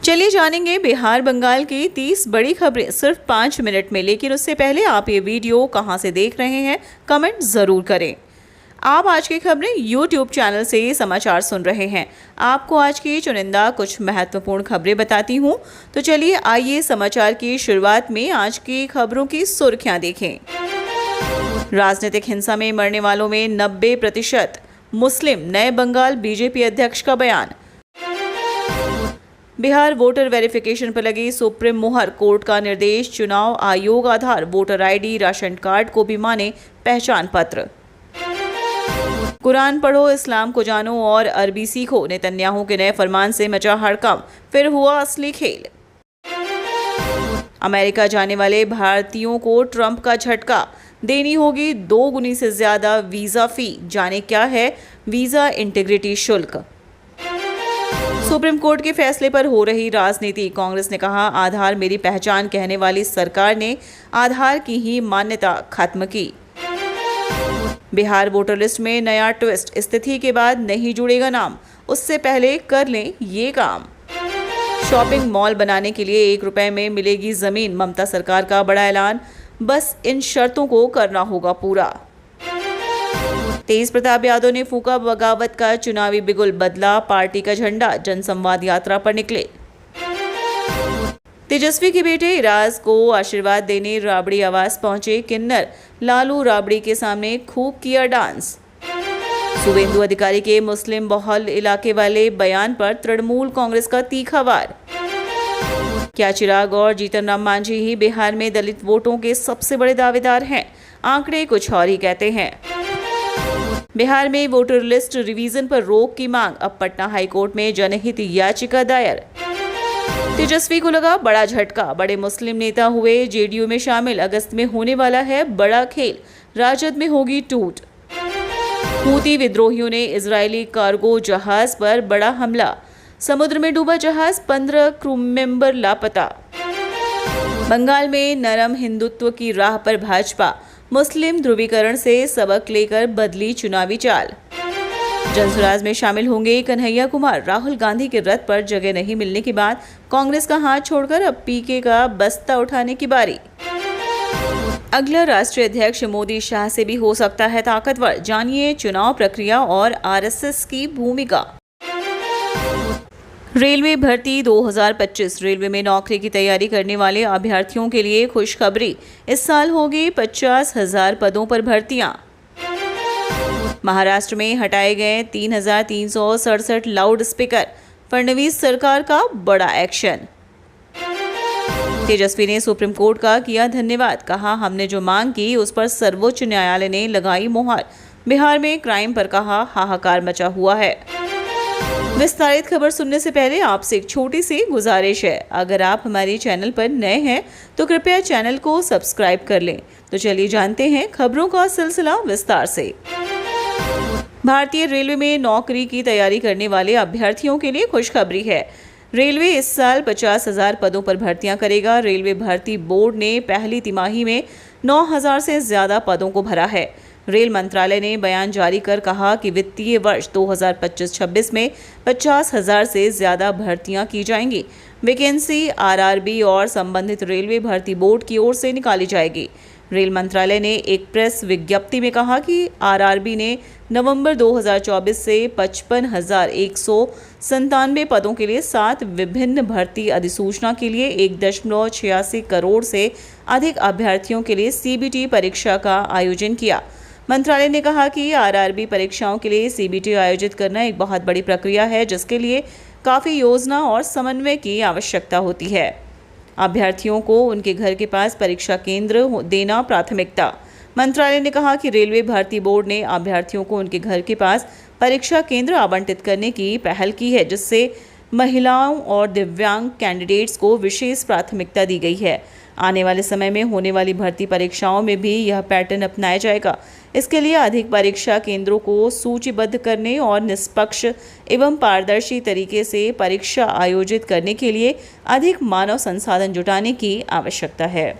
चलिए जानेंगे बिहार बंगाल की 30 बड़ी खबरें सिर्फ 5 मिनट में। लेकिन उससे पहले आप ये वीडियो कहां से देख रहे हैं कमेंट जरूर करें। आप आज की खबरें YouTube चैनल से समाचार सुन रहे हैं। आपको आज की चुनिंदा कुछ महत्वपूर्ण खबरें बताती हूं। तो चलिए आइए समाचार की शुरुआत में आज की खबरों की सुर्खियां देखें। राजनीतिक हिंसा में मरने वालों में 90% मुस्लिम, नए बंगाल बीजेपी अध्यक्ष का बयान। बिहार वोटर वेरिफिकेशन पर लगी सुप्रीम मोहर, कोर्ट का निर्देश, चुनाव आयोग आधार वोटर आईडी, राशन कार्ड को भी माने पहचान पत्र। कुरान पढ़ो, इस्लाम को जानो और अरबी सीखो, नेतन्याहू के नए फरमान से मचा हड़कंप, फिर हुआ असली खेल। अमेरिका जाने वाले भारतीयों को ट्रंप का झटका, देनी होगी 2 गुनी से ज्यादा वीजा फी। जाने क्या है वीजा इंटीग्रिटी शुल्क। सुप्रीम कोर्ट के फैसले पर हो रही राजनीति, कांग्रेस ने कहा आधार मेरी पहचान कहने वाली सरकार ने आधार की ही मान्यता खत्म की। बिहार वोटर लिस्ट में नया ट्विस्ट, स्थिति के बाद नहीं जुड़ेगा नाम, उससे पहले कर लें ये काम। शॉपिंग मॉल बनाने के लिए 1 रुपए में मिलेगी जमीन, ममता सरकार का बड़ा ऐलान, बस इन शर्तों को करना होगा पूरा। तेज प्रताप यादव ने फूका बगावत का चुनावी बिगुल, बदला पार्टी का झंडा, जनसंवाद यात्रा पर निकले। तेजस्वी के बेटे इराज को आशीर्वाद देने राबड़ी आवास पहुंचे किन्नर, लालू राबड़ी के सामने खूब किया डांस। शुभेंदु अधिकारी के मुस्लिम बहुल इलाके वाले बयान पर तृणमूल कांग्रेस का तीखा वार। क्या चिराग और जीतन राम मांझी ही बिहार में दलित वोटों के सबसे बड़े दावेदार हैं? आंकड़े कुछ और ही कहते हैं। बिहार में वोटर लिस्ट रिवीजन पर रोक की मांग, अब पटना हाईकोर्ट में जनहित याचिका दायर। तेजस्वी को लगा बड़ा झटका, बड़े मुस्लिम नेता हुए जेडीयू में शामिल, अगस्त में होने वाला है बड़ा खेल, राजद में होगी टूट। हूती विद्रोहियों ने इजरायली कार्गो जहाज पर बड़ा हमला, समुद्र में डूबा जहाज, 15 क्रू मेंबर लापता। बंगाल में नरम हिंदुत्व की राह पर भाजपा, मुस्लिम ध्रुवीकरण से सबक लेकर बदली चुनावी चाल। जनसुराज में शामिल होंगे कन्हैया कुमार, राहुल गांधी के रथ पर जगह नहीं मिलने के बाद कांग्रेस का हाथ छोड़कर अब पीके का बस्ता उठाने की बारी। अगला राष्ट्रीय अध्यक्ष मोदी शाह से भी हो सकता है ताकतवर, जानिए चुनाव प्रक्रिया और आरएसएस की भूमिका। रेलवे भर्ती 2025, रेलवे में नौकरी की तैयारी करने वाले अभ्यर्थियों के लिए खुशखबरी, इस साल होगी 50,000 पदों पर भर्तियां। महाराष्ट्र में हटाए गए 3,367 लाउड स्पीकर, फडणवीस सरकार का बड़ा एक्शन। तेजस्वी ने सुप्रीम कोर्ट का किया धन्यवाद, कहा हमने जो मांग की उस पर सर्वोच्च न्यायालय ने लगाई मोहर। बिहार में क्राइम पर कहा हाहाकार मचा हुआ है। विस्तारित खबर सुनने से पहले आपसे एक छोटी सी गुजारिश है, अगर आप हमारे चैनल पर नए हैं तो कृपया चैनल को सब्सक्राइब कर लें। तो चलिए जानते हैं खबरों का सिलसिला विस्तार से। भारतीय रेलवे में नौकरी की तैयारी करने वाले अभ्यर्थियों के लिए खुशखबरी है। रेलवे इस साल 50,000 पदों पर भर्तियां करेगा। रेलवे भर्ती बोर्ड ने पहली तिमाही में 9,000 से ज्यादा पदों को भरा है। रेल मंत्रालय ने बयान जारी कर कहा कि वित्तीय वर्ष 2025-26 में 50,000 से ज्यादा भर्तियां की जाएंगी। वैकेंसी आरआरबी और संबंधित रेलवे भर्ती बोर्ड की ओर से निकाली जाएगी। रेल मंत्रालय ने एक प्रेस विज्ञप्ति में कहा कि आरआरबी ने नवंबर 2024 से 55,197 पदों के लिए 7 विभिन्न भर्ती अधिसूचना के लिए 1.86 करोड़ से अधिक अभ्यर्थियों के लिए सीबीटी परीक्षा का आयोजन किया। मंत्रालय ने कहा कि आरआरबी परीक्षाओं के लिए सीबीटी आयोजित करना एक बहुत बड़ी प्रक्रिया है, जिसके लिए काफ़ी योजना और समन्वय की आवश्यकता होती है। अभ्यर्थियों को उनके घर के पास परीक्षा केंद्र देना प्राथमिकता। मंत्रालय ने कहा कि रेलवे भर्ती बोर्ड ने अभ्यर्थियों को उनके घर के पास परीक्षा केंद्र आवंटित करने की पहल की है, जिससे महिलाओं और दिव्यांग कैंडिडेट्स को विशेष प्राथमिकता दी गई है। आने वाले समय में होने वाली भर्ती परीक्षाओं में भी यह पैटर्न अपनाया जाएगा। इसके लिए अधिक परीक्षा केंद्रों को सूचीबद्ध करने और निष्पक्ष एवं पारदर्शी तरीके से परीक्षा आयोजित करने के लिए अधिक मानव संसाधन जुटाने की आवश्यकता है।